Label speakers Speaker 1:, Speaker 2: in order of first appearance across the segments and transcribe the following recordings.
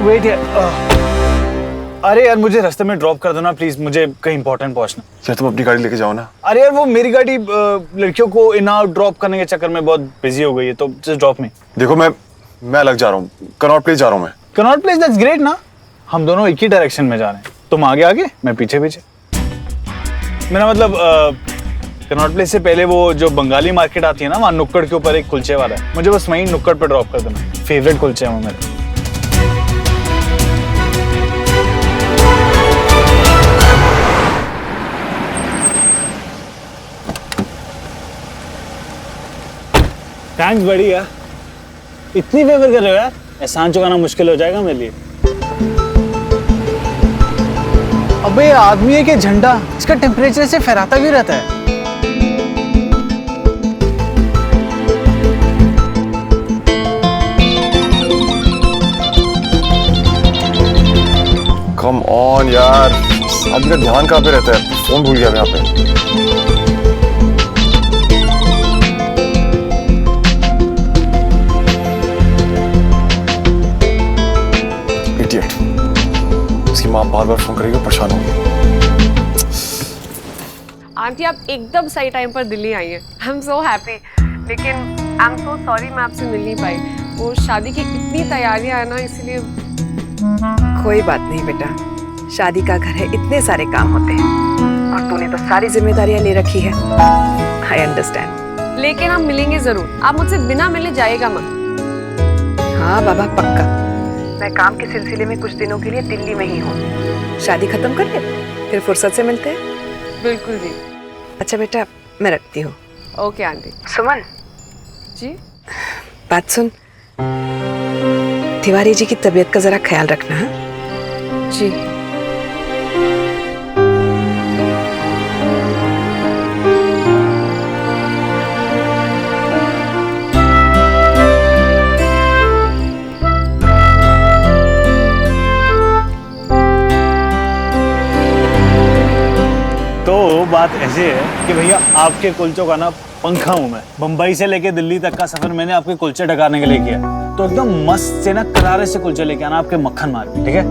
Speaker 1: Wait अरे यार मुझे रास्ते में ड्रॉप कर दो ना प्लीज, मुझे कहीं इंपॉर्टेंट पहुंचना।
Speaker 2: यार तुम अपनी गाड़ी लेके जाओ ना।
Speaker 1: अरे यार वो मेरी गाड़ी लड़कियों को इन आउट ड्रॉप करने के चक्कर में बहुत बिजी हो गई है, तो जस्ट ड्रॉप मी।
Speaker 2: देखो मैं अलग जा रहा हूँ, कनॉट प्लेस जा रहा हूँ मैं।
Speaker 1: कनॉट प्लेस, दैट्स ग्रेट ना, हम दोनों एक ही डायरेक्शन में जा रहे हैं, तुम आगे आगे मैं पीछे पीछे। मेरा मतलब कनॉट प्लेस से पहले वो जो बंगाली मार्केट आती है ना, वहाँ नुक्कड़ के ऊपर एक कुलचे वाला है, मुझे बस वहीं नुक्कड़ पे ड्रॉप कर देना, फेवरेट कुलचे हैं वो मेरे। थैंक्स बढ़िया, इतनी फेवर कर रहे हो यार, एहसान चुकाना मुश्किल हो जाएगा मेरे लिए। अबे ये आदमी है कि झंडा, इसका टेम्परेचर से फहराता भी रहता है।
Speaker 2: कम ऑन यार, आदमी का ध्यान कहाँ पे रहता है, फोन भूल गया मैं यहाँ पे। उसकी माँ बार बार फोन करेगी, परेशान होगी।
Speaker 3: आंटी आप एकदम सही टाइम पर दिल्ली आई हैं। आई एम सो हैप्पी, लेकिन आई एम सो सॉरी मैं आपसे मिल नहीं पाई। वो शादी की इतनी तैयारियां है ना, इसलिए।
Speaker 4: कोई बात नहीं बेटा, शादी का घर है, इतने सारे काम होते हैं और तूने तो सारी जिम्मेदारियां ले रखी है। I understand.
Speaker 3: लेकिन हम मिलेंगे जरूर, आप मुझसे बिना मिले जाइएगा मत।
Speaker 4: हाँ बाबा पक्का, मैं काम के सिलसिले में कुछ दिनों के लिए दिल्ली में ही हूँ। शादी खत्म कर ले, फिर फुर्सत से मिलते हैं।
Speaker 3: बिल्कुल जी।
Speaker 4: अच्छा बेटा मैं रखती हूँ।
Speaker 3: Okay aunty.
Speaker 4: सुमन
Speaker 3: जी
Speaker 4: बात सुन, तिवारी जी की तबीयत का जरा ख्याल रखना। हाँ
Speaker 3: जी।
Speaker 1: तो बात ऐसे है कि भैया आपके कुलचों का ना पंखा हूं मैं। बंबई से लेके दिल्ली तक का सफर मैंने आपके कुलचे ढकाने के लिए किया, तो एकदम मस्त से ना करारे से कुलचे लेके आना आपके मक्खन मार के, ठीक है?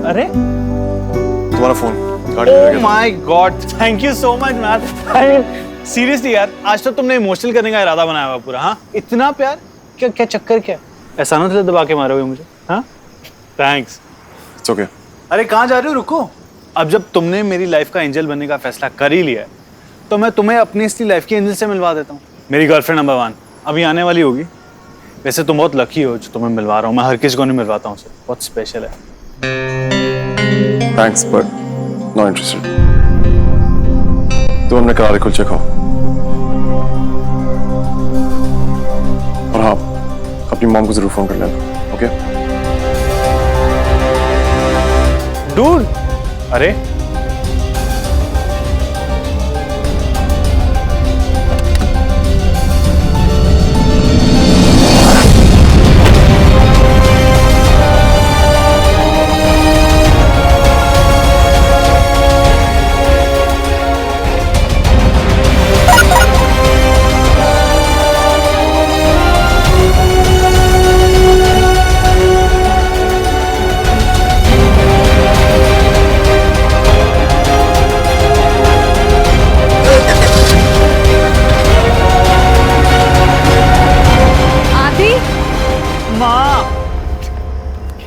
Speaker 1: अरे
Speaker 2: तुम्हारा फोन गाड़ी में
Speaker 1: ओह
Speaker 2: लगा
Speaker 1: my God, thank you so much man. Seriously यार, आज तो तुमने इमोशनल करने का इरादा बनाया हुआ पूरा। हाँ इतना प्यार, क्या क्या चक्कर क्या? एहसानों से दबा के मारोगे मुझे? हाँ थैंक्स।
Speaker 2: It's okay.
Speaker 1: अरे कहाँ जा रहे हो, रुको। अब जब तुमने मेरी लाइफ का एंजल बनने का फैसला कर ही लिया है, तो मैं तुम्हें अपनी इसकी लाइफ की एंजल से मिलवा देता हूँ। मेरी गर्लफ्रेंड नंबर 1 अभी आने वाली होगी। वैसे तुम बहुत लकी हो जो तुम्हें मिलवा रहा हूँ, मैं हर किसी को नहीं मिलवाता हूँ, बहुत स्पेशल है।
Speaker 2: Thanks but not interested. तुम अपने करारे कुलचे खाओ, और हाँ अपनी मॉम को जरूर फोन कर लेना। Okay
Speaker 1: dude. अरे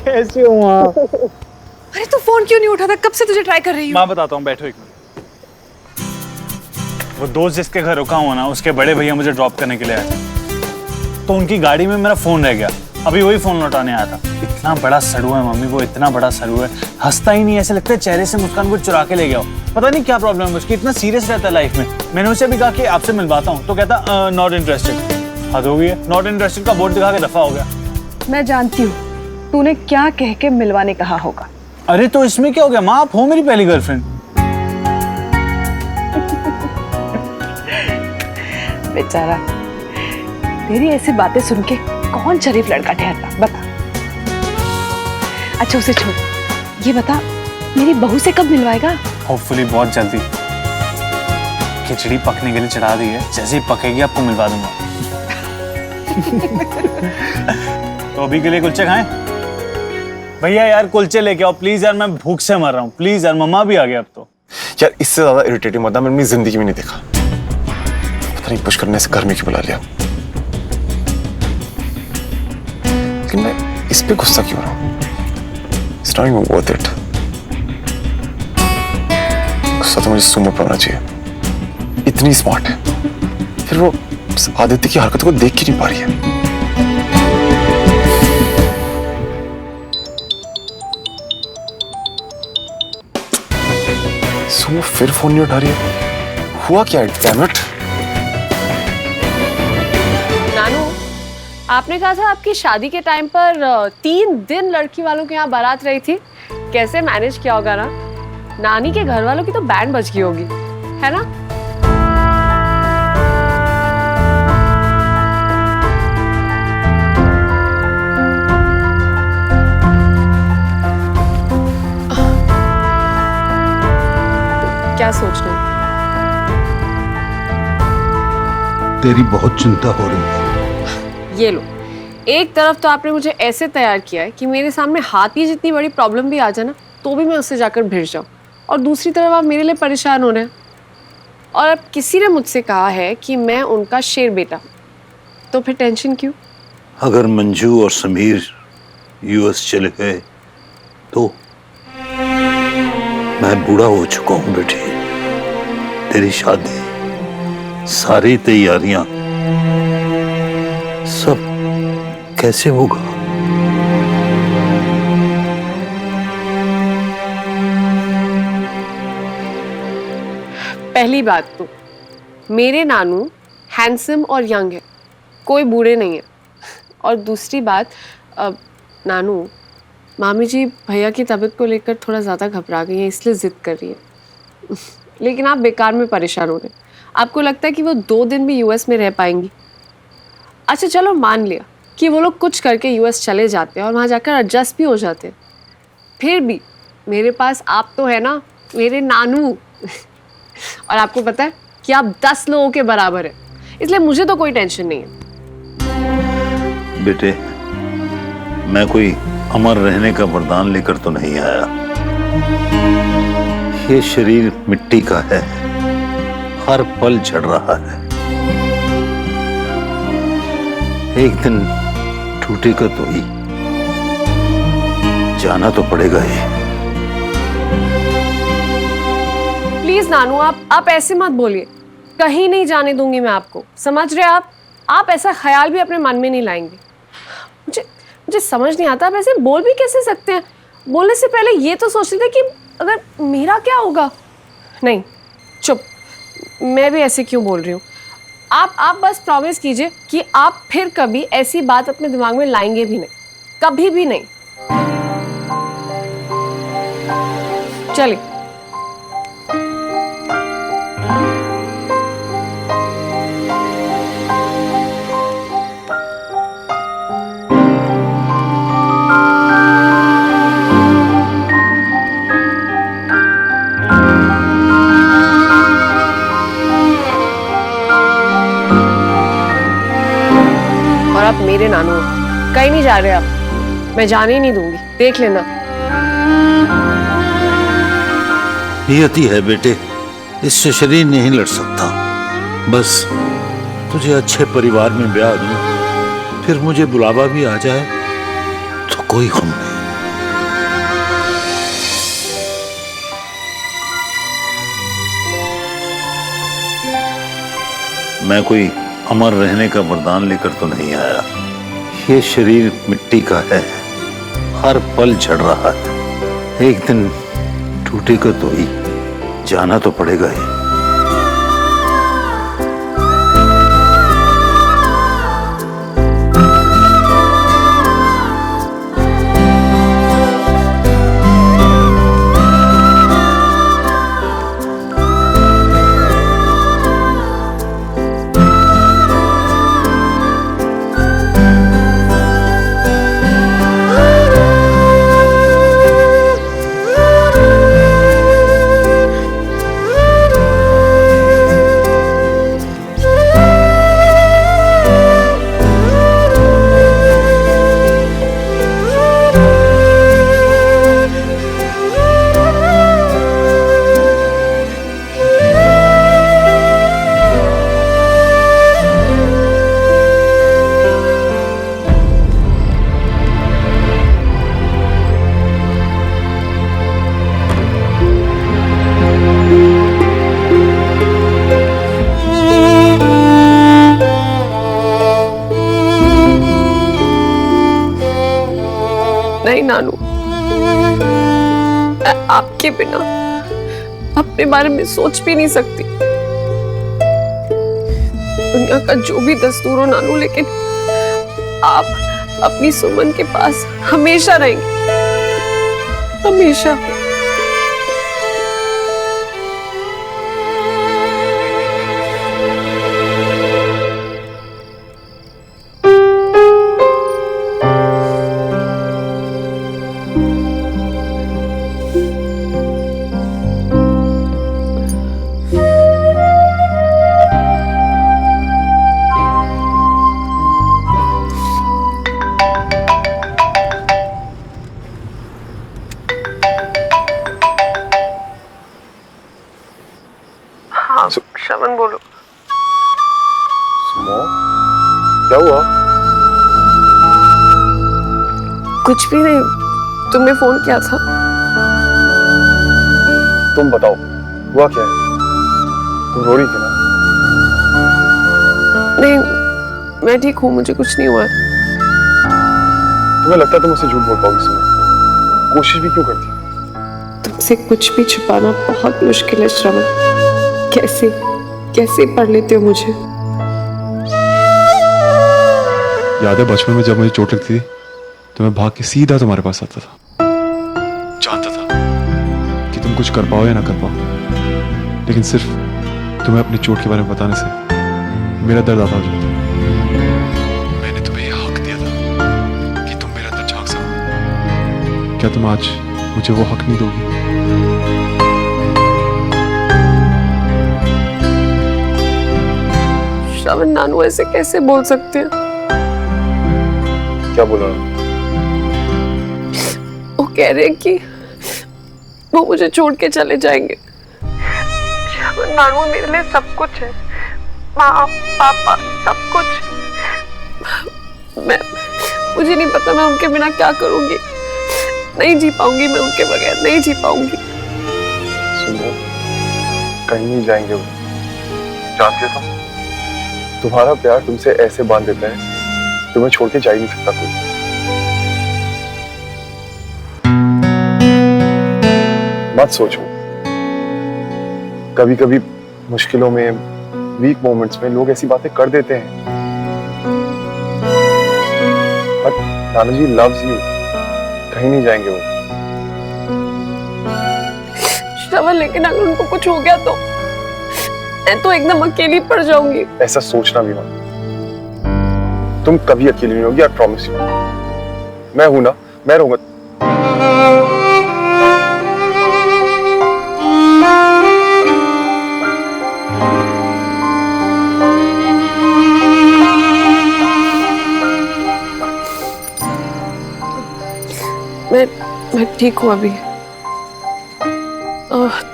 Speaker 1: कैसे हो माँ?
Speaker 4: अरे तू फोन क्यों नहीं उठाता? कब से तुझे ट्राई कर रही हूँ।
Speaker 1: माँ बताता हूँ, बैठो एक मिनट। वो दोस्त जिसके घर रुका हुआ ना, उसके बड़े भैया मुझे ड्रॉप करने के लिए आए थे, तो उनकी गाड़ी में मेरा फोन रह गया। अभी वही फोन लौटाने आया था। इतना बड़ा सड़ू है मम्मी, वो इतना बड़ा सड़ू है, हंसता ही नहीं, ऐसे लगता है चेहरे से मुस्कान को चुरा के ले गया हो। पता नहीं क्या प्रॉब्लम है उसकी, इतना सीरियस रहता है लाइफ में। मैंने उसे भी कहा कि आपसे मिलवाता हूँ, तो कहता नॉट इंटरेस्टेड। हद हो गई है, नॉट इंटरेस्टेड का बोर्ड दिखा के दफा हो गया।
Speaker 4: मैं जानती हूँ तूने क्या कह के मिलवाने कहा होगा।
Speaker 1: अरे तो इसमें क्या हो गया माँ, आप हो मेरी पहली गर्लफ्रेंड।
Speaker 4: बेचारा, तेरी ऐसी बातें सुन के कौन शरीफ लड़का ठहरता, बता। अच्छा उसे छोड़, ये बता मेरी बहू से कब मिलवाएगा?
Speaker 1: होपफुली बहुत जल्दी। खिचड़ी पकने के लिए चढ़ा दी है, जैसे ही पकेगी आपको मिलवा दूंगा। तो अभी के लिए कुलचे खाएं? भैया यार कुलचे लेके आओ प्लीज यार, मैं भूख से मर रहा हूँ प्लीज यार। मम्मा भी आ गया अब तो।
Speaker 2: यार इससे ज्यादा इरिटेटिंग मुद्दा मैंने अपनी जिंदगी में नहीं देखा। पता नहीं पुष्कर ने इसे घर में क्यों बुला लिया, लेकिन मैं इस पे गुस्सा क्यों रहा हूँ? It's not even worth it. गुस्सा तो मुझे सुमो पर होना चाहिए। इतनी स्मार्ट है, फिर वो आदित्य की हरकतों को देख ही नहीं पा रही है। सुमो फिर फोन नहीं उठा रही है, हुआ क्या? Damn it.
Speaker 3: नानू, आपने कहा था आपकी शादी के टाइम पर 3 दिन लड़की वालों के यहाँ बारात रही थी। कैसे मैनेज किया होगा ना? नानी के घर वालों की तो बैंड बज गई होगी, है ना? क्या सोच रहे हो?
Speaker 5: तेरी बहुत चिंता हो रही है।
Speaker 3: ये लो, एक तरफ तो आपने मुझे ऐसे तैयार किया है कि मेरे सामने हाथी जितनी बड़ी प्रॉब्लम भी आ जाए ना तो भी मैं उससे जाकर भिड़ जाऊं, और दूसरी तरफ आप मेरे लिए परेशान हो रहे हैं। और अब किसी ने मुझसे कहा है कि मैं उनका शेर बेटा, तो फिर टेंशन क्यों?
Speaker 5: अगर मंजू और समीर यूएस चले गए तो मैं बूढ़ा हो चुका हूं बेटी। तेरी शादी, सारी तैयारियां, सब कैसे होगा?
Speaker 3: पहली बात तो मेरे नानू हैंडसम और यंग है, कोई बूढ़े नहीं है। और दूसरी बात, नानू, मामी जी भैया की तबीयत को लेकर थोड़ा ज़्यादा घबरा गई है, इसलिए ज़िद कर रही है। लेकिन आप बेकार में परेशान हो रहे हैं। आपको लगता है कि वो 2 दिन भी यूएस में रह पाएंगी? अच्छा चलो मान लिया कि वो लोग कुछ करके यूएस चले जाते हैं और वहाँ जाकर एडजस्ट भी हो जाते हैं, फिर भी मेरे पास आप तो है ना, मेरे नानू। और आपको पता है कि आप 10 लोगों के बराबर है, इसलिए मुझे तो कोई टेंशन नहीं है।
Speaker 5: बेटे, मैं कोई अमर रहने का वरदान लेकर तो नहीं आया। ये शरीर मिट्टी का है, हर पल झड़ रहा है। एक दिन टूटेगा तो ही, जाना तो पड़ेगा ही।
Speaker 3: प्लीज नानू, आप ऐसे मत बोलिए, कहीं नहीं जाने दूंगी मैं आपको, समझ रहे आप ऐसा ख्याल भी अपने मन में नहीं लाएंगे। मुझे समझ नहीं आता, आप ऐसे बोल भी कैसे सकते हैं? बोलने से पहले ये तो सोच रहे थे कि अगर मेरा क्या होगा। नहीं, चुप, मैं भी ऐसे क्यों बोल रही हूँ। आप बस प्रॉमिस कीजिए कि आप फिर कभी ऐसी बात अपने दिमाग में लाएंगे भी नहीं, कभी भी नहीं। चलिए। और आप मेरे नानू हो, कहीं नहीं जा रहे आप, मैं जाने ही नहीं दूंगी, देख लेना।
Speaker 5: नियति है बेटे, इससे शरीर नहीं लड़ सकता। बस तुझे अच्छे परिवार में ब्याह दूं, फिर मुझे बुलावा भी आ जाए तो कोई गम नहीं। मैं कोई अमर रहने का वरदान लेकर तो नहीं आया। ये शरीर मिट्टी का है, हर पल झड़ रहा है। एक दिन टूटेगा तो ही, जाना तो पड़ेगा ही।
Speaker 3: नानू, मैं आपके बिना अपने बारे में सोच भी नहीं सकती। दुनिया का जो भी दस्तूर हो नानू, लेकिन आप अपनी सुमन के पास हमेशा रहेंगे, हमेशा। हाँ श्रवण बोलो।
Speaker 2: सुमो, क्या हुआ?
Speaker 3: कुछ भी नहीं, तुमने फोन किया था।
Speaker 2: तुम बताओ, हुआ क्या है? तुम रो रही थी ना?
Speaker 3: नहीं, मैं ठीक हूँ, मुझे कुछ नहीं हुआ है।
Speaker 2: तुम्हें लगता है तुम मुझसे झूठ बोल पाओगी सुमो? कोशिश भी क्यों करती?
Speaker 3: तुमसे कुछ भी छुपाना बहुत मुश्किल है श्रवण। कैसे कैसे पढ़ लेते हो मुझे?
Speaker 2: याद है बचपन में जब मुझे चोट लगती थी तो मैं भाग के सीधा तुम्हारे पास आता था। जानता था कि तुम कुछ कर पाओ या ना कर पाओ, लेकिन सिर्फ तुम्हें अपनी चोट के बारे में बताने से मेरा दर्द आता हो जाता। मैंने तुम्हें यह हक दिया था कि तुम मेरे अंदर झांक सको। क्या तुम आज मुझे वो हक नहीं दोगी?
Speaker 3: श्रवण नानू ऐसे कैसे बोल सकते हैं?
Speaker 2: क्या बोला?
Speaker 3: वो कह रहे हैं कि वो मुझे छोड़ के चले जाएंगे। श्रवण नानू मेरे लिए सब कुछ है, माँ पापा सब कुछ। मुझे नहीं पता मैं उनके बिना क्या करूंगी। नहीं जी पाऊंगी मैं उनके बगैर, नहीं जी पाऊंगी।
Speaker 2: सुनो, कहीं नहीं जाएंगे वो। जानते हो तुम्हारा प्यार तुमसे ऐसे बांध देता है, तुम्हें छोड़ के जा ही नहीं सकता कोई। मत सोचो, कभी कभी मुश्किलों में, वीक मोमेंट्स में लोग ऐसी बातें कर देते हैं। But Nanu ji loves you, कहीं नहीं जाएंगे वो।
Speaker 3: श्रवण लेकिन अगर उनको कुछ हो गया तो मैं तो एकदम अकेली पड़ जाऊंगी।
Speaker 2: ऐसा सोचना भी मत, तुम कभी अकेली नहीं होगी, आई प्रॉमिस यू। मैं हूं ना, मैं रहूंगा।
Speaker 3: मैं ठीक हूँ अभी।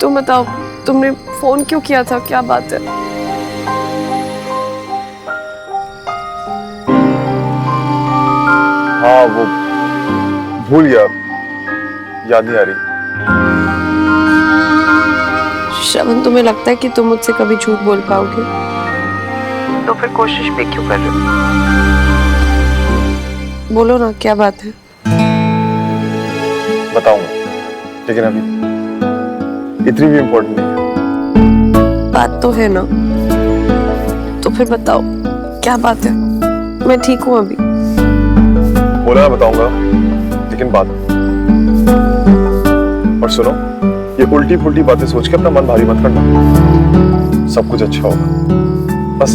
Speaker 3: तुम बताओ, तुमने फोन क्यों किया था, क्या बात है?
Speaker 2: हाँ वो भूल गया, याद नहीं आ रही।
Speaker 3: श्रवण तुम्हें लगता है कि तुम मुझसे कभी झूठ बोल पाओगे? तो फिर कोशिश भी क्यों कर रहे हो? बोलो ना, क्या बात है?
Speaker 2: बताऊंगा, लेकिन अभी इतनी भी इम्पोर्टेंट नहीं है।
Speaker 3: बात तो है ना, तो फिर बताओ क्या बात है? मैं ठीक हूँ अभी।
Speaker 2: बोला मैं बताऊंगा, लेकिन बाद में। और सुनो, ये उल्टी फुल्टी बातें सोच के अपना मन भारी मत करना। सब कुछ अच्छा होगा, बस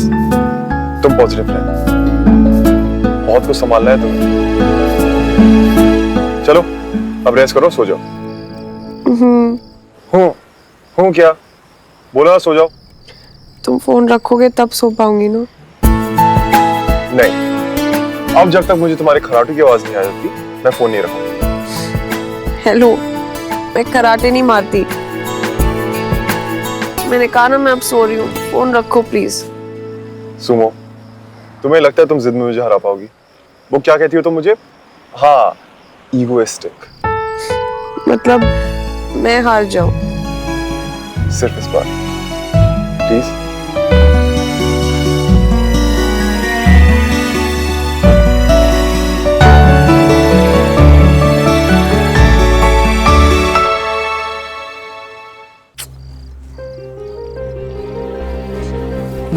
Speaker 2: तुम पॉजिटिव रहे। बहुत कुछ संभालना है तुम्हें। चलो अब रेस्ट करो, सो जाओ। हूँ क्या? बोला सो जाओ।
Speaker 3: तुम फोन रखोगे तब सो पाऊंगी ना?
Speaker 2: नहीं, अब जब तक मुझे तुम्हारे खराटे की आवाज नहीं आ जाती मैं फोन नहीं रखूंगा।
Speaker 3: हेलो, मैं कराटे नहीं मारती। मैंने कहा ना मैं अब सो रही हूँ, फोन रखो प्लीज।
Speaker 2: सुमो, तुम्हें लगता है तुम जिद में मुझे हरा पाओगी? वो क्या कहती हो तुम मुझे? हाँ, ईगोइस्टिक।
Speaker 3: मतलब मैं हार जाऊं?
Speaker 2: सिर्फ इस बार प्लीज।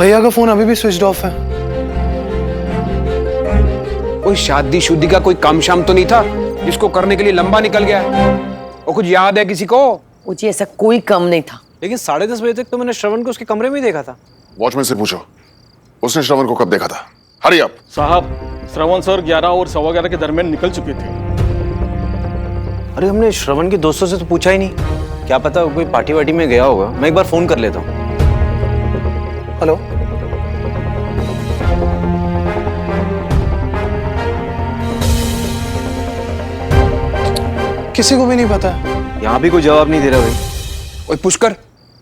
Speaker 6: भैया का फोन अभी भी स्विच ऑफ है।
Speaker 7: कोई शादी शुदी का कोई काम शाम तो नहीं था जिसको करने के लिए लंबा निकल गया? वो कुछ याद है किसी को?
Speaker 8: मुझे ऐसा कोई कम नहीं था।
Speaker 7: लेकिन 10:30 बजे तक तो मैंने श्रवण को उसके कमरे में ही देखा था।
Speaker 9: वॉचमैन से पूछो उसने श्रवण को कब देखा था। Hurry up.
Speaker 10: साहब, श्रवण सर 11 और 11:15 के दरमियान निकल चुके थे।
Speaker 7: अरे हमने श्रवण के दोस्तों से तो पूछा ही नहीं, क्या पता कोई पार्टी वार्टी में गया होगा। मैं एक बार फोन कर लेता हूँ।
Speaker 6: हेलो, किसी को भी नहीं पता।
Speaker 7: यहाँ भी कोई जवाब नहीं दे रहा भाई। ओए पुष्कर,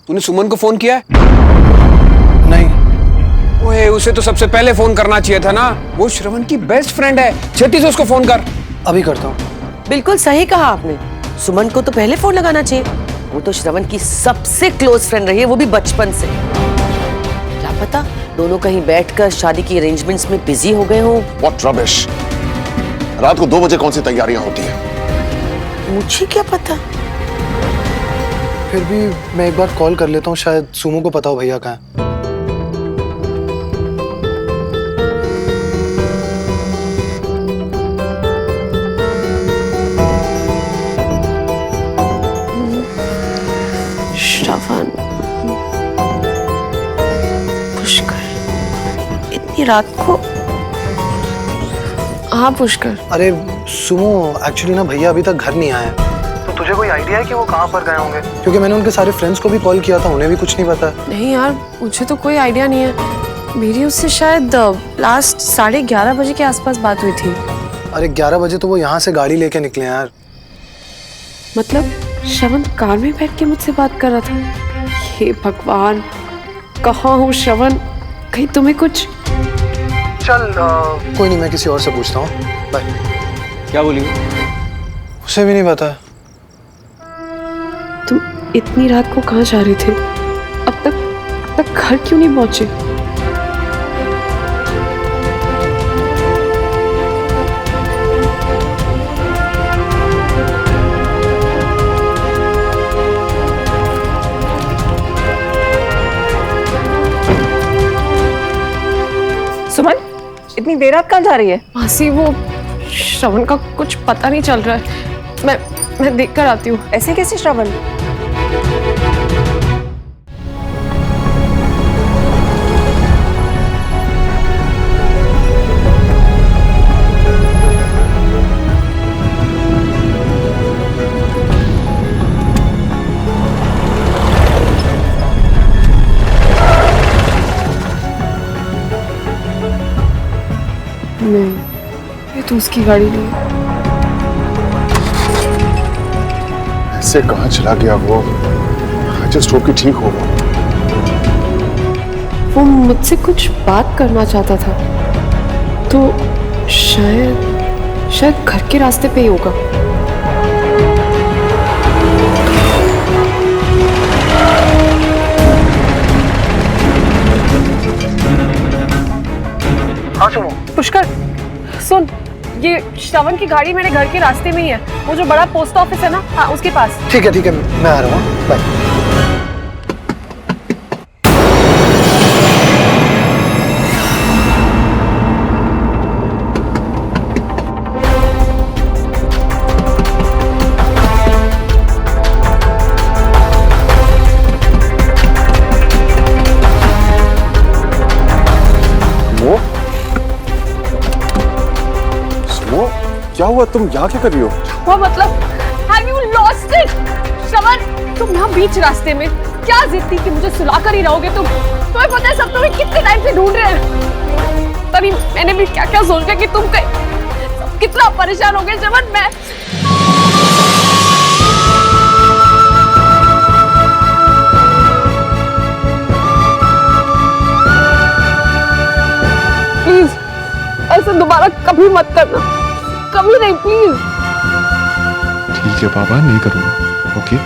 Speaker 7: तूने सुमन को फोन किया है?
Speaker 6: नहीं।
Speaker 7: ओए उसे तो सबसे पहले फोन करना चाहिए था ना, वो श्रवण की बेस्ट फ्रेंड है। छेती से उसको फोन कर।
Speaker 6: अभी करता हूँ।
Speaker 8: बिल्कुल सही कहा आपने, सुमन को तो पहले फोन लगाना चाहिए। वो तो श्रवण की सबसे क्लोज फ्रेंड रही है, वो भी बचपन से। क्या पता दोनों कहीं बैठकर शादी की अरेंजमेंट्स में बिजी हो गए हों।
Speaker 9: What rubbish. रात को 2 बजे कौन सी तैयारियां होती हैं?
Speaker 8: मुझे क्या पता।
Speaker 6: फिर भी मैं एक बार कॉल कर लेता हूँ, शायद सुमो को पता हो भैया कहाँ है।
Speaker 3: श्रवण, पुष्कर, इतनी रात को? हाँ पुष्कर।
Speaker 6: अरे सुमो, एक्चुअली ना भैया अभी तक घर नहीं आए। तो तुझे कोई आइडिया है कि वो कहाँ पर गए होंगे? क्योंकि मैंने उनके सारे फ्रेंड्स को भी कॉल किया था, उन्हें भी कुछ नहीं पता।
Speaker 3: नहीं यार, मुझे तो कोई आइडिया नहीं है। मेरी उससे शायद लास्ट 11:30 बजे के आसपास बात हुई थी।
Speaker 6: अरे 11 बजे तो वो यहाँ से गाड़ी लेके निकले यार।
Speaker 3: मतलब श्रवण कार में बैठ के मुझसे बात कर रहा था। हे भगवान, कहाँ हूँ श्रवण? कहीं तुम्हें कुछ?
Speaker 6: चल कोई नहीं, मैं किसी और से पूछता हूँ। बाय।
Speaker 7: क्या बोली?
Speaker 6: उसे भी नहीं पता।
Speaker 3: तुम इतनी रात को कहाँ जा रहे थे? अब तक घर क्यों नहीं पहुंचे?
Speaker 4: सुमन, इतनी देर रात कहाँ जा रही है?
Speaker 3: मासी, वो श्रवण का कुछ पता नहीं चल रहा है। मैं देख कर आती हूँ।
Speaker 4: ऐसे कैसे श्रवण?
Speaker 3: नहीं, ये तो उसकी गाड़ी नहीं है।
Speaker 9: ऐसे कहाँ चला गया वो? I just hope कि ठीक हो वो।
Speaker 3: वो मुझसे कुछ बात करना चाहता था, तो शायद घर के रास्ते पे ही होगा।
Speaker 6: हाँ सुमो।
Speaker 3: पुष्कर सुन, ये श्रवण की गाड़ी मेरे घर के रास्ते में ही है। वो जो बड़ा पोस्ट ऑफिस है ना, हाँ उसके पास।
Speaker 6: ठीक है, मैं आ रहा हूँ। बाय।
Speaker 9: क्या हुआ? तुम यहाँ क्या कर रही हो?
Speaker 3: वो मतलब, have you lost it? श्रवण, तुम यहाँ बीच रास्ते में क्या जिद थी कि मुझे सुला कर ही रहोगे तुम? तुम्हें पता है सब तुम्हें कितने टाइम से ढूंढ रहे हैं। तभी मैंने भी क्या क्या सोचा कि तुम कहीं कितना परेशान हो गए श्रवण। मैं प्लीज ऐसा दोबारा कभी मत करना, कभी नहीं, प्लीज।
Speaker 2: ठीक है पापा, नहीं करूँगा। ओके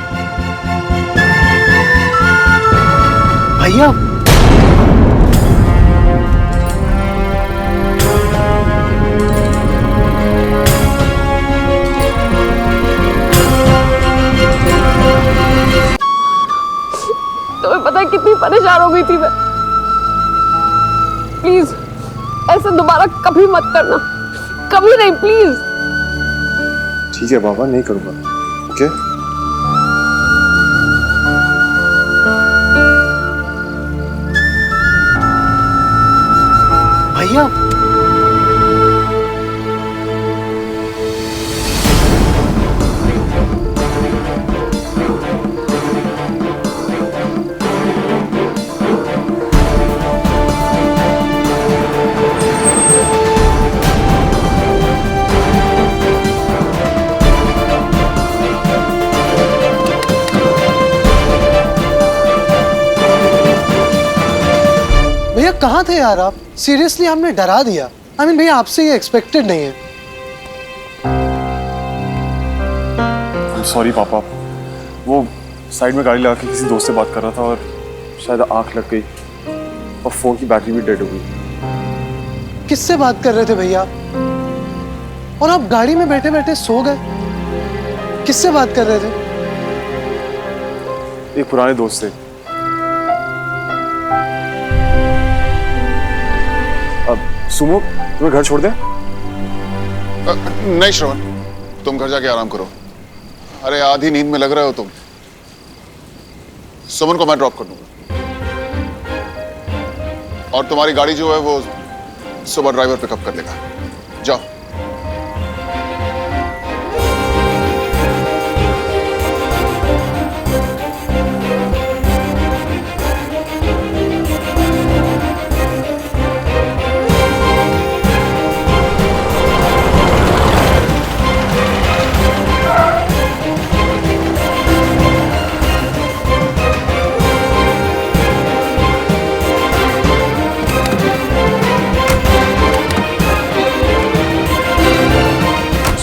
Speaker 6: भैया।
Speaker 3: तुम्हें पता है कितनी परेशान हो गई थी मैं। प्लीज ऐसे दोबारा कभी मत करना, कभी नहीं, प्लीज।
Speaker 2: ठीक है बाबा, नहीं करूंगा। ओके
Speaker 6: भैया भैया कहाँ थे यार आप? सीरियसली हमने डरा दिया। आई मीन भैया आपसे ये एक्सपेक्टेड नहीं है।
Speaker 2: सॉरी पापा, वो साइड में गाड़ी लगा के किसी दोस्त से बात कर रहा था और शायद आंख लग गई और फोन की बैटरी भी डेड हो गई।
Speaker 6: किससे बात कर रहे थे भैया? और आप गाड़ी में बैठे बैठे सो गए? किससे बात कर रहे थे?
Speaker 2: एक पुराने दोस्त से। अब सुमो, तुम्हें घर छोड़ दे?
Speaker 9: नहीं श्रवण, तुम घर जाके आराम करो। अरे आधी नींद में लग रहे हो तुम। सुमन को मैं ड्रॉप कर दूंगा और तुम्हारी गाड़ी जो है वो सुबह ड्राइवर पिकअप कर लेगा। जाओ।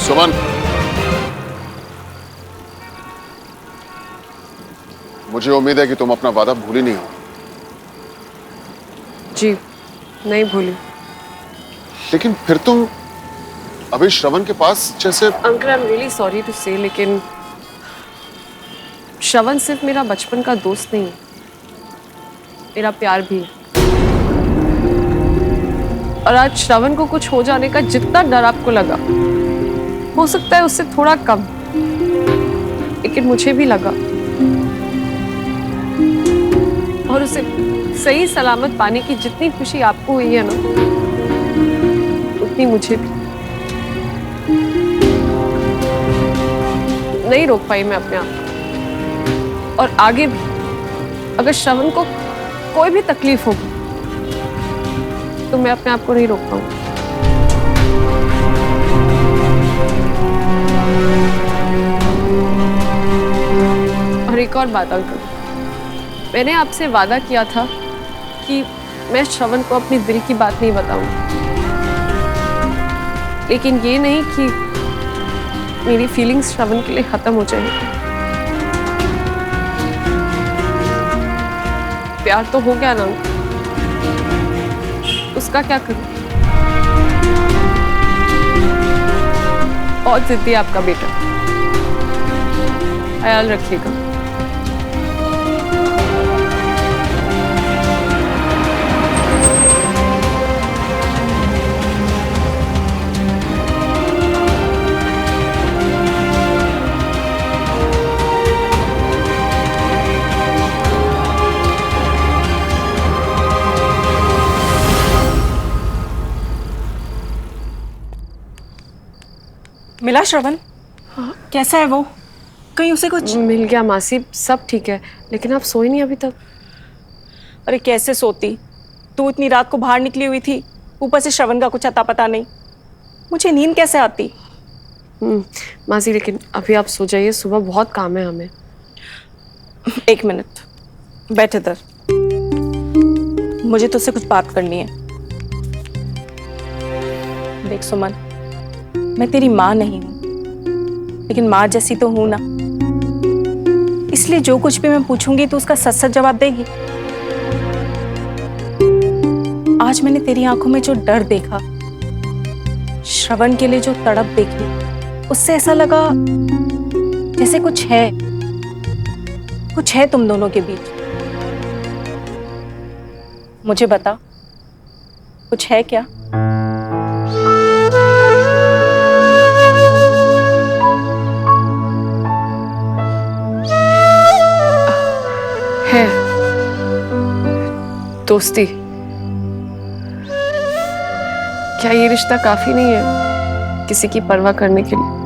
Speaker 9: सुमन, मुझे उम्मीद है कि तुम अपना वादा भूली नहीं हो।
Speaker 3: जी नहीं भूली।
Speaker 9: लेकिन फिर तुम अभी श्रवण के पास जैसे।
Speaker 3: Uncle I am really sorry to say, लेकिन श्रवण सिर्फ मेरा बचपन का दोस्त नहीं है, मेरा प्यार भी है। और आज श्रवण को कुछ हो जाने का जितना डर आपको लगा, हो सकता है उससे थोड़ा कम, लेकिन मुझे भी लगा। और उसे सही सलामत पाने की जितनी खुशी आपको हुई है ना, उतनी मुझे भी। नहीं रोक पाई मैं अपने आप को, और आगे भी अगर श्रवण को कोई भी तकलीफ होगी तो मैं अपने आप को नहीं रोक पाऊंगी। और एक और बात अंकल, मैंने आपसे वादा किया था कि मैं श्रवण को अपनी दिल की बात नहीं बताऊंगी, लेकिन ये नहीं कि मेरी फीलिंग्स श्रवण के लिए खत्म हो जाएंगी। प्यार तो हो गया ना, उसका क्या करूं? बहुत जिद्दी आपका बेटा, ख्याल रखिएगा।
Speaker 11: मिला श्रवण? कैसा है वो? कहीं उसे कुछ
Speaker 3: मिल गया मासी, सब ठीक है, लेकिन आप सोई नहीं अभी तक।
Speaker 11: अरे कैसे सोती, तू इतनी रात को बाहर निकली हुई थी, ऊपर से श्रवण का कुछ अता पता नहीं, मुझे नींद कैसे आती?
Speaker 3: मासी लेकिन अभी आप सो जाइए, सुबह बहुत काम है हमें।
Speaker 11: एक मिनट, बैठ इधर, मुझे तुझसे कुछ बात करनी है। देख सुमन, मैं तेरी माँ नहीं हूं, लेकिन माँ जैसी तो हूं ना, इसलिए जो कुछ भी मैं पूछूंगी तो उसका सच सच जवाब देगी। आज मैंने तेरी आंखों में जो डर देखा, श्रवण के लिए जो तड़प देखी, उससे ऐसा लगा जैसे कुछ है तुम दोनों के बीच। मुझे बता, कुछ है क्या?
Speaker 3: है दोस्ती। क्या ये रिश्ता काफी नहीं है किसी की परवाह करने के लिए?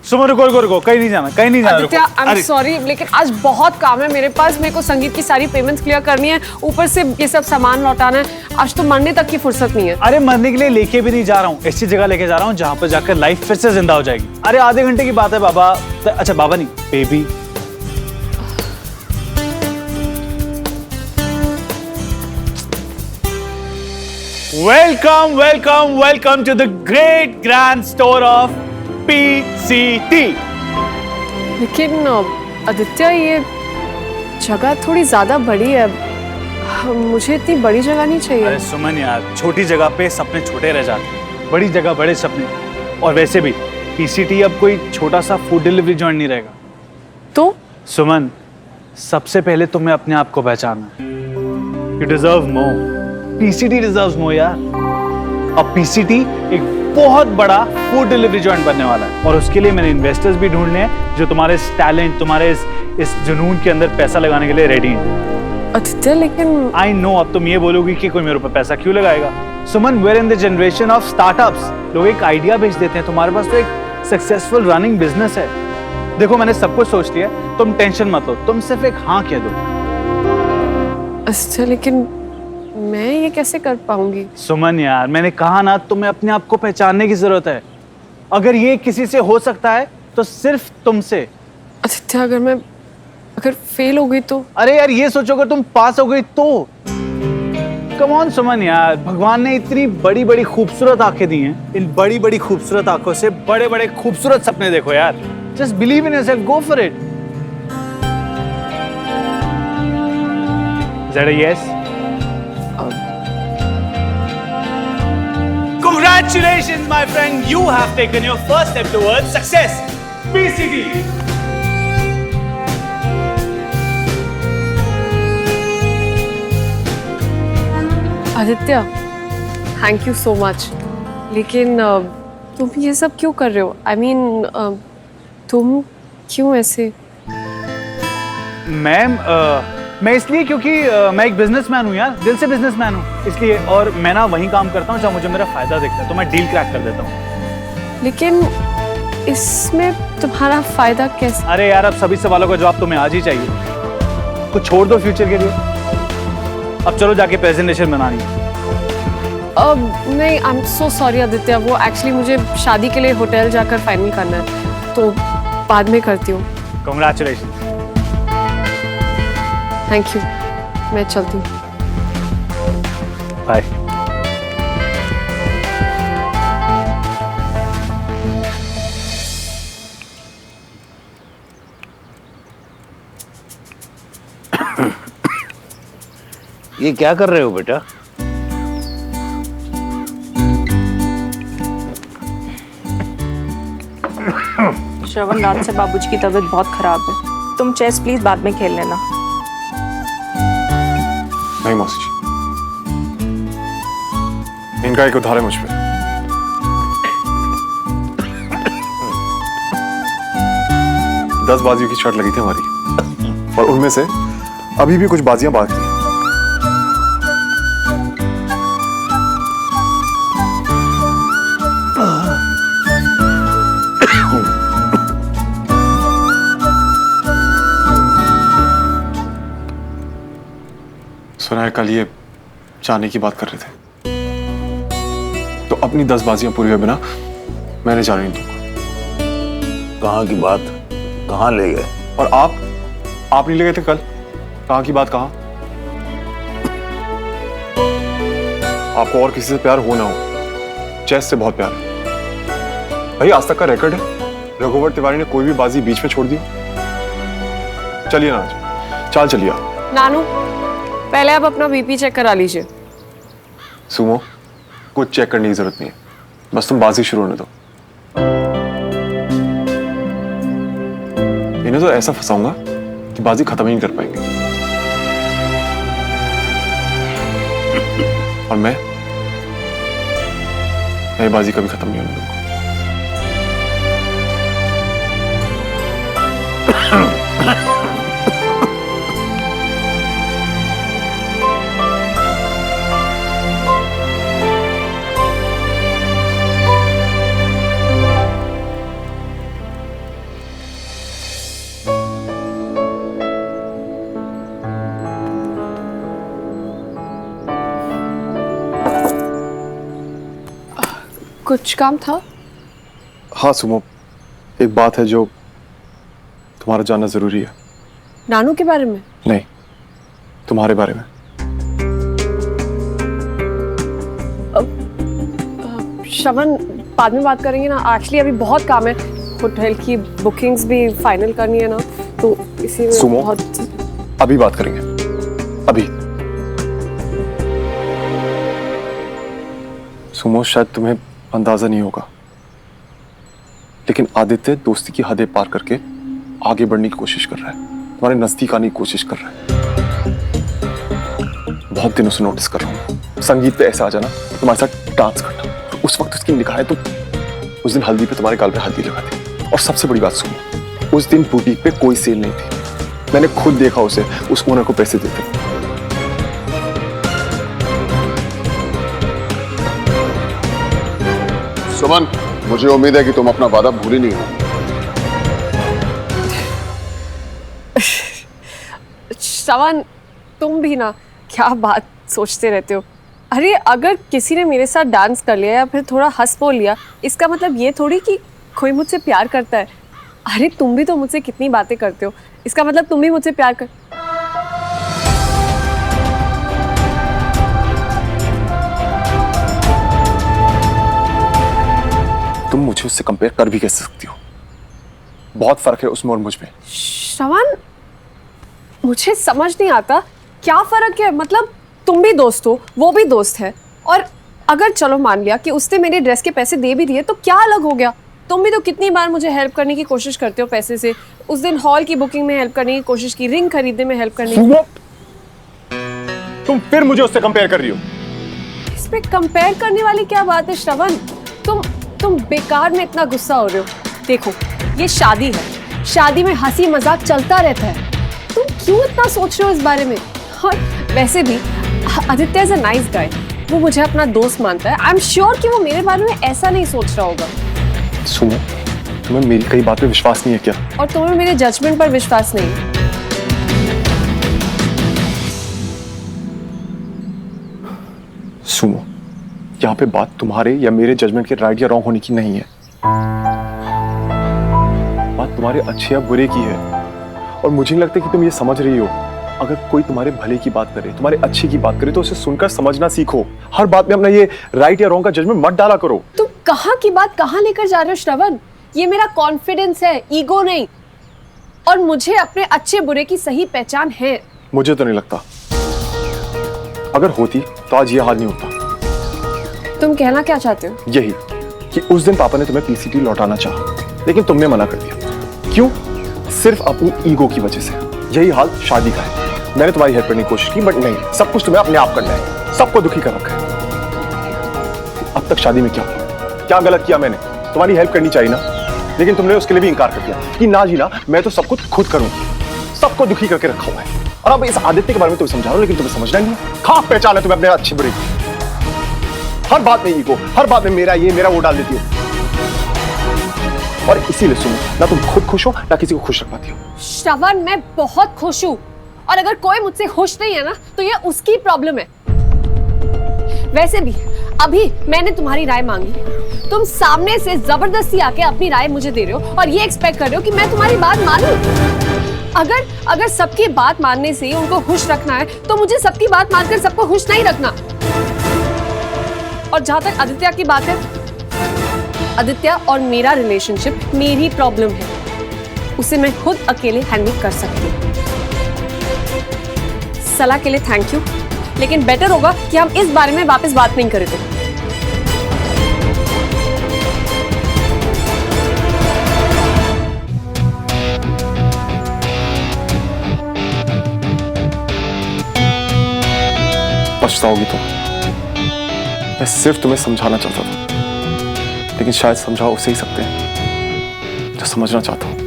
Speaker 1: सुमन रुको रुको रुको, कहीं नहीं जाना, कहीं नहीं जाना।
Speaker 3: आदित्य,
Speaker 1: रुको।
Speaker 3: आई एम सॉरी, लेकिन आज बहुत काम है मेरे पास। मेरे को संगीत की सारी पेमेंट्स क्लियर करनी है, ऊपर से ये सब सामान लौटाना है। आज तो मरने तक की फुर्सत नहीं है।
Speaker 1: अरे मरने के लिए लेके भी नहीं जा रहा हूँ, ऐसी जगह लेके जा रहा हूँ जहाँ पर जाकर लाइफ फिर से जिंदा हो जाएगी। अरे आधे घंटे की बात है बाबा। अच्छा बाबा नहीं, baby. Welcome welcome welcome to the great grand store of PCT।
Speaker 3: लेकिन आदित्य, ये जगह थोड़ी ज्यादा बड़ी है, मुझे इतनी बड़ी जगह नहीं चाहिए।
Speaker 1: अरे सुमन यार, छोटी जगह पे सपने छोटे रह जाते हैं, बड़ी जगह बड़े सपने। और वैसे भी PCT अब कोई छोटा सा फूड डिलीवरी जॉइंट नहीं रहेगा।
Speaker 3: तो
Speaker 1: सुमन, सबसे पहले तुम्हें अपने आप को पहचानना है। You deserve more. PCT deserves more यार। अब PCT एक बहुत बड़ा फूड डिलीवरी जॉइंट बनने वाला है, और उसके लिए मैंने इन्वेस्टर्स भी ढूंढने हैं जो तुम्हारे इस टैलेंट, तुम्हारे इस जुनून के अंदर पैसा लगाने के लिए रेडी हैं।
Speaker 3: आदित्य, लेकिन
Speaker 1: आई नो अब तुम ये बोलोगी कि कोई मेरे ऊपर पैसा क्यों लगाएगा। Suman, where in the generation of startups. लोग एक आइडिया भेज देते हैं, तुम्हारे पास तो एक सक्सेसफुल रनिंग बिजनेस है। देखो मैंने सब कुछ सोच लिया, तुम टेंशन मत लो, तुम सिर्फ एक हाँ कह दो।
Speaker 3: अच्छा, लेकिन मैं ये कैसे कर पाऊंगी?
Speaker 1: सुमन यार, मैंने कहा ना, तुम्हें अपने आप को पहचानने की जरूरत है। अगर ये किसी से हो सकता है तो सिर्फ तुमसे।
Speaker 3: आदित्य, अगर फेल हो गई तो?
Speaker 1: अरे यार ये सोचो, अगर तुम पास हो गई तो। कम ऑन सुमन यार, भगवान ने इतनी बड़ी बड़ी खूबसूरत आंखें दी हैं, इन बड़ी बड़ी खूबसूरत आंखों से बड़े बड़े खूबसूरत सपने देखो यार। Just believe in yourself, go for it. Is that a yes? Congratulations, my friend. You have taken your first step towards success. PCT.
Speaker 3: Aditya, thank you so much. लेकिन तुम ये सब क्यों कर रहे हो? आई मीन, तुम क्यों ऐसे?
Speaker 1: मैम, मैं इसलिए क्योंकि मैं एक बिजनेसमैन हूँ यार, दिल से बिजनेसमैन हूँ इसलिए। और मैं ना वहीं काम करता हूँ जहाँ मुझे मेरा फायदा दिखता है, तो मैं डील क्रैक कर देता हूँ।
Speaker 3: लेकिन इसमें तुम्हारा फायदा कैसे?
Speaker 1: अरे यार, अब सभी सवालों का जवाब तुम्हें आज ही चाहिए। कुछ छोड़ दो फ्यूचर के लिए, अब चलो जाके प्रेजेंटेशन बनानी है।
Speaker 3: नहीं, I am so sorry Aditya, वो एक्चुअली मुझे शादी के लिए होटल जाकर फाइनल करना है, तो बाद में करती हूँ।
Speaker 1: Congratulations.
Speaker 3: थैंक यू, मैं चलती हूँ।
Speaker 1: बाय।
Speaker 5: ये क्या कर रहे हो बेटा?
Speaker 11: श्रवण, रात से बाबूजी की तबीयत बहुत खराब है। तुम चेस प्लीज बाद में खेल लेना।
Speaker 2: नहीं मौसी जी, इनका एक उधार है मुझ पे। 10 बाजियों की शर्ट लगी थी हमारी, और उनमें से अभी भी कुछ बाजियां बाकी हैं। सुना है कल ये जाने की बात कर रहे थे, तो अपनी 10 बाजियां पूरी हुए बिना मैंने जाने नहीं दूंगा।
Speaker 5: कहाँ की बात, कहाँ ले गए?
Speaker 2: और आप नहीं ले गए थे कल? कहाँ की बात कहाँ? आपको और किसी से प्यार हो ना हो, चेस से बहुत प्यार है भाई। आज तक का रिकॉर्ड है, रघुवर तिवारी ने कोई भी बाजी बीच में छोड़ दी। चलिए ना आज, चाल चलिए आप।
Speaker 3: नानू, पहले आप अपना बीपी चेक करा लीजिए।
Speaker 2: सुमो, कुछ चेक करने की जरूरत नहीं है, बस तुम बाजी शुरू होने दो। इन्हें तो ऐसा फंसाऊंगा कि बाजी खत्म ही नहीं कर पाएंगे। और मैं बाजी कभी खत्म नहीं होने दूंगा।
Speaker 3: कुछ काम था?
Speaker 2: हाँ सुमो, एक बात है जो तुम्हारा जानना जरूरी है।
Speaker 3: नानू के बारे में?
Speaker 2: नहीं, तुम्हारे बारे में।
Speaker 3: श्रवण, बाद में बात करेंगे ना। एक्चुअली अभी बहुत काम है, होटल की बुकिंग्स भी फाइनल करनी है ना, तो इसी में
Speaker 2: सुमो,
Speaker 3: बहुत।
Speaker 2: अभी बात करेंगे, अभी। सुमो, शायद तुम्हें अंदाजा नहीं होगा, लेकिन आदित्य दोस्ती की हदें पार करके आगे बढ़ने की कोशिश कर रहा है, तुम्हारे नजदीक आने की कोशिश कर रहा है। बहुत दिनों से नोटिस कर रहा हूँ, संगीत पे ऐसा आ जाना, तुम्हारे साथ डांस करना, उस वक्त उसकी निगाहें तो उस दिन हल्दी पे तुम्हारे गाल पे हल्दी लगा दी। और सबसे बड़ी बात सुनो, उस दिन बुटीक पे कोई सेल नहीं थी, मैंने खुद देखा उसे उस ओनर को पैसे देते।
Speaker 9: सुमन, मुझे उम्मीद है कि तुम अपना वादा भूली नहीं हो।
Speaker 3: श्रवण, तुम भी ना क्या बात सोचते रहते हो। अरे अगर किसी ने मेरे साथ डांस कर लिया या फिर थोड़ा हंस बोल लिया, इसका मतलब ये थोड़ी कि कोई मुझसे प्यार करता है। अरे तुम भी तो मुझसे कितनी बातें करते हो, इसका मतलब तुम भी मुझसे प्यार कर।
Speaker 2: तुम मुझे उससे कंपेयर कर भी कैसे सकती हो? बहुत फर्क है उसमें और मुझ में।
Speaker 3: श्रवण, मुझे समझ नहीं आता क्या फर्क है। मतलब तुम भी दोस्त हो, वो भी दोस्त है, और अगर चलो मान लिया कि उसने मेरे ड्रेस के पैसे दे भी दिए तो क्या अलग हो गया। तुम भी तो कितनी बार मुझे हेल्प करने की कोशिश करते हो पैसे से। उस दिन हॉल की बुकिंग में हेल्प करने की कोशिश की, रिंग खरीदने में हेल्प करने की।
Speaker 2: तुम फिर मुझे उससे कंपेयर कर रही हो।
Speaker 3: इस पे कंपेयर करने वाली क्या बात है श्रवण? तुम बेकार में इतना गुस्सा हो रहे हो। देखो, ये शादी है, शादी में हंसी मजाक चलता रहता है, तुम क्यों इतना सोच रहे हो इस बारे में? और वैसे भी Aditya is a nice guy, वो मुझे अपना दोस्त मानता है। आई एम श्योर कि वो मेरे बारे में ऐसा नहीं सोच रहा होगा।
Speaker 2: सुनो, तुम्हें मेरी कई बात पे विश्वास नहीं है क्या?
Speaker 3: और तुम्हें मेरे जजमेंट पर विश्वास नहीं है?
Speaker 2: सुनो, यहाँ पे बात तुम्हारे या मेरे जजमेंट के राइट या रॉन्ग होने की नहीं है, बात तुम्हारे अच्छे या बुरे की है। और मुझे नहीं लगता कि तुम ये समझ रही हो। अगर कोई तुम्हारे भले की बात करे, तुम्हारे अच्छे की बात करे, तो उसे सुनकर समझना सीखो। हर बात में अपना ये राइट या रॉन्ग का जजमेंट मत डाला करो।
Speaker 3: तुम कहाँ की बात कहाँ लेकर जा रहे हो श्रवण? ये मेरा कॉन्फिडेंस है, ईगो नहीं। और मुझे अपने अच्छे बुरे की सही पहचान है।
Speaker 2: मुझे तो नहीं लगता, अगर होती तो आज ये हाल नहीं होता।
Speaker 3: तुम कहना क्या चाहते हो?
Speaker 2: यही कि उस दिन पापा ने तुम्हें पीसीटी लौटाना चाहा, लेकिन तुमने मना कर दिया। क्यों? सिर्फ अपनी ईगो की वजह से। यही हाल शादी का है। मैंने तुम्हारी हेल्प करने की कोशिश की, बट नहीं, सब कुछ तुम्हें अपने आप करना है, सबको दुखी कर रखा है। अब तक शादी में क्या गलत किया मैंने? तुम्हारी हेल्प करनी चाहिए ना, लेकिन तुमने उसके लिए भी इनकार कर दिया कि ना जीना, मैं तो सब कुछ खुद करूंगी। सबको दुखी करके रखा हुआ है। और अब इस आदित्य के बारे में तुम्हें समझा रहा हूं, लेकिन तुम्हें समझना नहीं है। खास पहचान है तुम्हें अपने अच्छे बुरे की। हर बात में ईगो, हर बात में मेरा ये मेरा वो डाल देती हो। और इसीलिए सुनो, ना तुम खुद खुश हो ना किसी को खुश रख पाती हो।
Speaker 3: श्रवण, मैं बहुत खुश हूँ, और अगर कोई मुझसे खुश नहीं है ना, तो ये उसकी प्रॉब्लम है। वैसे भी अभी मैंने तुम्हारी राय मांगी, तुम सामने से जबरदस्ती आके अपनी राय मुझे दे रहे हो और ये एक्सपेक्ट कर रहे हो कि मैं तुम्हारी बात मानूं। अगर सबकी बात मानने से उनको खुश रखना है, तो मुझे सबकी बात मानकर सबको खुश नहीं रखना। और जहां तक आदित्य की बात है, आदित्य और मेरा रिलेशनशिप मेरी प्रॉब्लम है, उसे मैं खुद अकेले हैंडल कर सकती हूँ। सलाह के लिए थैंक यू, लेकिन बेटर होगा कि हम इस बारे में वापस बात नहीं करें। तो
Speaker 2: पछताओगी तुम। मैं सिर्फ तुम्हें समझाना चाहता था, लेकिन शायद समझाओ उसे ही सकते हैं जो समझना चाहता हूं।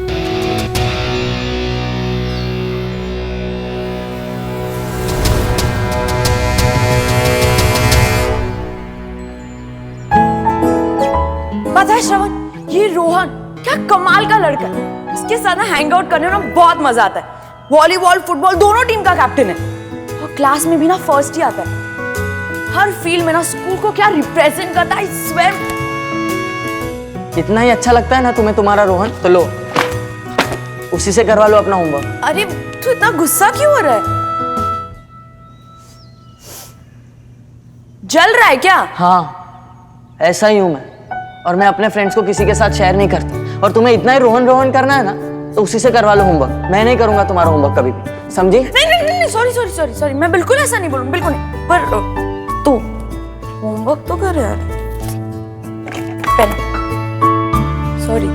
Speaker 4: पता है श्रवण, ये रोहन क्या कमाल का लड़का है। इसके साथ ना हैंग आउट करने में बहुत मजा आता है। वॉलीबॉल फुटबॉल दोनों टीम का कैप्टन है और क्लास में भी ना फर्स्ट ही आता है। हर फील्ड में ना स्कूल को क्या रिप्रेजेंट करता है। I swear।
Speaker 8: इतना ही अच्छा लगता है ना तुम्हें तुम्हारा रोहन, तो लो उसी से करवा लो अपना होमवर्क।
Speaker 4: अरे तू इतना गुस्सा क्यों हो रहा है? जल रहा है क्या?
Speaker 8: हाँ ऐसा ही हूं मैं, और मैं अपने फ्रेंड्स को किसी के साथ शेयर नहीं करती। और तुम्हें इतना ही रोहन रोहन करना है ना, तो उसी से करवा लो होमवर्क। मैं नहीं करूंगा तुम्हारा होमवर्क कभी भी, समझी?
Speaker 4: नहीं, सॉरी, मैं बिल्कुल ऐसा नहीं बोलूँ, बिल्कुल नहीं। पर तू होमवर्क तो कर यार। Pen, sorry.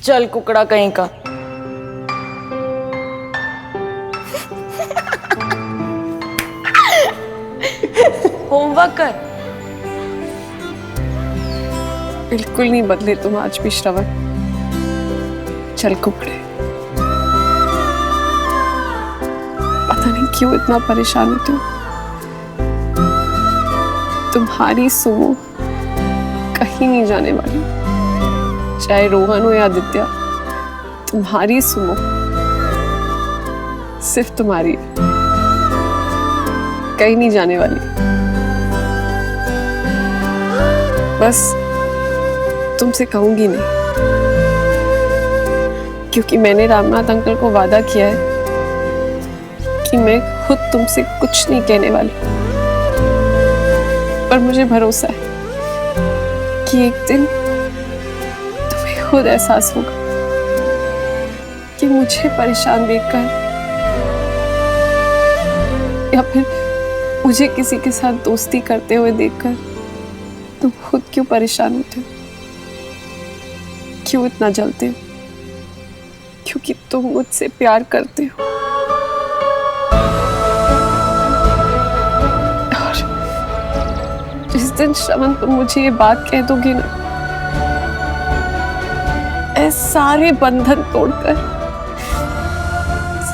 Speaker 8: चल कुकड़ा कहीं का।
Speaker 4: होमवर्क कर।
Speaker 3: बिल्कुल नहीं बदले तुम आज भी श्रवण। चल कुकड़े। पता नहीं क्यों इतना परेशान होते हो। तुम्हारी सुमो कहीं नहीं जाने वाली, चाहे रोहन हो या आदित्य। तुम्हारी सुमो सिर्फ तुम्हारी है, कहीं नहीं जाने वाली। बस तुमसे कहूंगी नहीं, क्योंकि मैंने रामनाथ अंकल को वादा किया है कि मैं खुद तुमसे कुछ नहीं कहने वाली। पर मुझे भरोसा है कि एक दिन तुम्हें खुद एहसास होगा कि मुझे परेशान देखकर या फिर मुझे किसी के साथ दोस्ती करते हुए देखकर तुम खुद क्यों परेशान होते हो, क्यों इतना जलते हो? क्योंकि तुम मुझसे प्यार करते हो। और जिस दिन श्रवण तुम मुझे ये बात कह दोगे ना, मैं सारे बंधन तोड़कर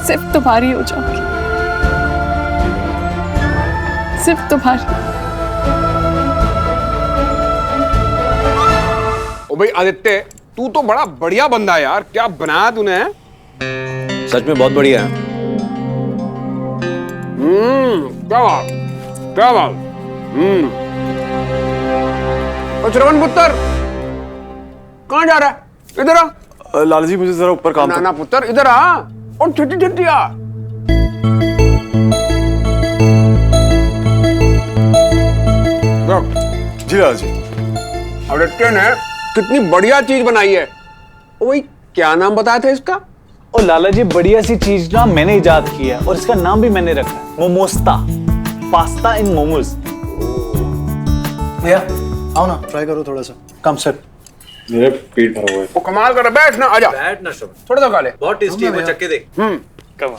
Speaker 3: सिर्फ तुम्हारी हो जाऊंगी, सिर्फ तुम्हारी।
Speaker 12: ओ भाई आदित्य, तू तो बड़ा बढ़िया बंदा है यार। क्या बनाया तूने?
Speaker 7: सच में बहुत बढ़िया है।
Speaker 12: क्या बात। और श्रवण पुत्र कहाँ जा रहा है? इधर आ।
Speaker 2: लाला जी मुझे जरा ऊपर काम था।
Speaker 12: नाना पुत्र इधर आ और छिट्टी छिट्टी आ।
Speaker 2: जी लाला जी।
Speaker 12: आदित्य ने कितनी बढ़िया चीज बनाई है। ओ भाई क्या नाम बताया था इसका?
Speaker 1: और लाला जी बढ़िया सी चीज ना मैंने इजाद की है, और इसका नाम भी मैंने रखा है, मोमोस्ता। पास्ता इन मोमोज।
Speaker 6: भैया आओ ना, ट्राई करो थोड़ा सा। कम सर।
Speaker 2: मेरा पेट भरा हुआ है।
Speaker 12: वो कमाल कर रहा है। बैठ ना, आजा।
Speaker 7: बैठ ना श्रवण,
Speaker 12: थोड़ा सा खा ले।
Speaker 7: बहुत टेस्टी है, वो चख के देख।
Speaker 1: कम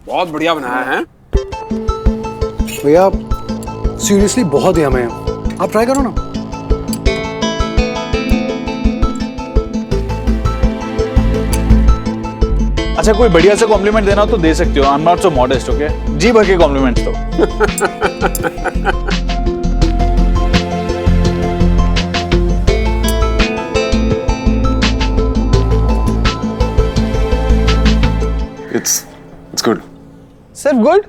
Speaker 12: बहुत बढ़िया बनाया है।
Speaker 6: भैया सीरियसली बहुत यम है, आप ट्राई करो ना।
Speaker 1: अच्छा कोई बढ़िया से कॉम्प्लीमेंट देना हो तो दे सकते हो। I am not so modest, okay? जी भर के कॉम्प्लीमेंट्स दो।
Speaker 2: It's good.
Speaker 1: सिर्फ गुड?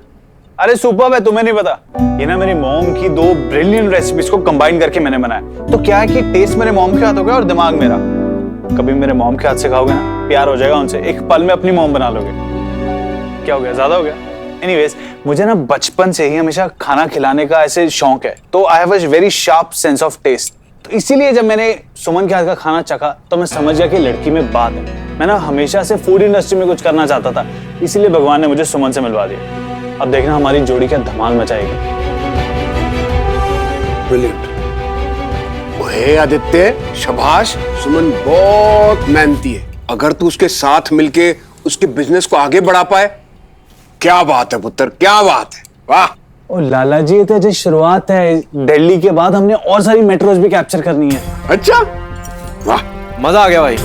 Speaker 1: अरे सुपर्ब है, तुम्हें नहीं पता। ये ना मेरी मॉम की 2 ब्रिलियंट रेसिपीज को कंबाइन करके मैंने बनाया। तो क्या है कि टेस्ट मेरे मॉम के हाथ हो गया और दिमाग मेरा। कभी मेरे मॉम के हाथ से खाओगे ना, प्यार हो जाएगा उनसे। एक पल में अपनी मॉम बना लोगे। क्या हो गया, ज्यादा हो गया? एनीवेज, मुझे ना बचपन से ही हमेशा खाना खिलाने का ऐसे शौक है, तो I have a very sharp sense of taste. तो इसीलिए जब मैंने सुमन के हाथ का खाना चखा तो मैं समझ गया कि लड़की में बात है। मैं ना हमेशा से फूड इंडस्ट्री में कुछ करना चाहता था, इसीलिए भगवान ने मुझे सुमन से मिलवा दिया। अब देखना हमारी जोड़ी क्या धमाल मचाएगी।
Speaker 12: ब्रिलियंट। ओए आदित्य, शाबाश। सुमन बहुत मेहनती है। अगर तू उसके साथ मिलके उसके बिजनेस को आगे बढ़ा पाए, क्या बात है पुत्र, क्या बात है, वाह।
Speaker 1: ओ लाला जी, ये तो अजय शुरुआत है। दिल्ली के बाद हमने और सारी मेट्रोज भी कैप्चर करनी है।
Speaker 12: अच्छा, वाह,
Speaker 7: मजा आ गया भाई।